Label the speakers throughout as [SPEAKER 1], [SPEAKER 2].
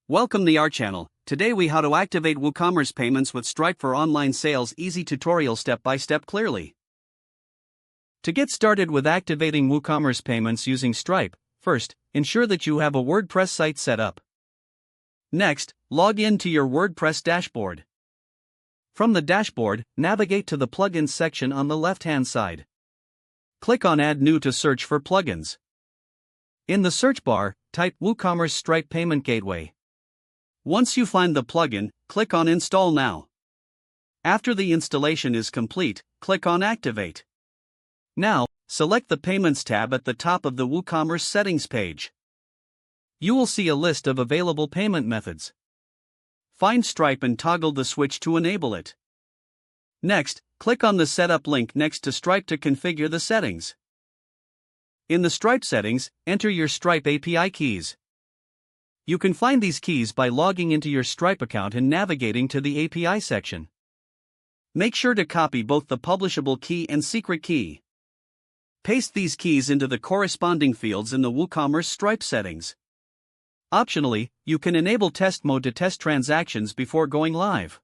[SPEAKER 1] Welcome to our channel. Today we how to activate WooCommerce payments with Stripe for online sales. Easy tutorial step by step clearly. To get started with activating WooCommerce payments using Stripe, first, ensure that you have a WordPress site set up. Next, log in to your WordPress dashboard. From the dashboard, navigate to the Plugins section on the left-hand side. Click on Add New to search for plugins. In the search bar, type WooCommerce Stripe Payment Gateway. Once you find the plugin, click on Install Now. After the installation is complete, click on Activate. Now, select the Payments tab at the top of the WooCommerce settings page. You will see a list of available payment methods. Find Stripe and toggle the switch to enable it. Next, click on the Setup link next to Stripe to configure the settings. In the Stripe settings, enter your Stripe API keys. You can find these keys by logging into your Stripe account and navigating to the API section. Make sure to copy both the publishable key and secret key. Paste these keys into the corresponding fields in the WooCommerce Stripe settings. Optionally, you can enable test mode to test transactions before going live.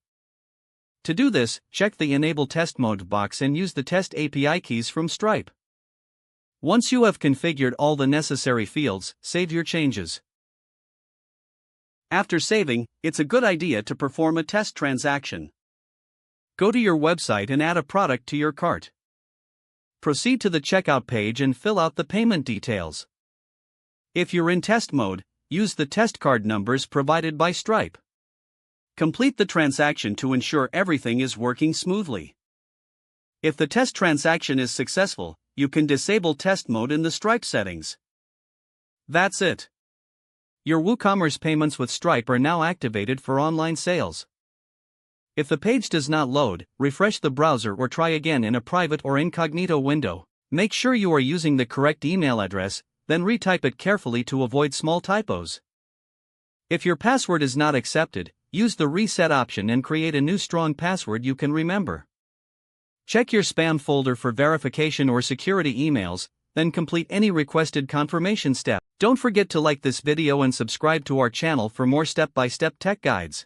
[SPEAKER 1] To do this, check the Enable Test Mode box and use the Test API keys from Stripe. Once you have configured all the necessary fields, save your changes. After saving, it's a good idea to perform a test transaction. Go to your website and add a product to your cart. Proceed to the checkout page and fill out the payment details. If you're in test mode, use the test card numbers provided by Stripe. Complete the transaction to ensure everything is working smoothly. If the test transaction is successful, you can disable test mode in the Stripe settings. That's it. Your WooCommerce payments with Stripe are now activated for online sales. If the page does not load, refresh the browser or try again in a private or incognito window. Make sure you are using the correct email address, then retype it carefully to avoid small typos. If your password is not accepted, use the reset option and create a new strong password you can remember. Check your spam folder for verification or security emails, then complete any requested confirmation step. Don't forget to like this video and subscribe to our channel for more step-by-step tech guides.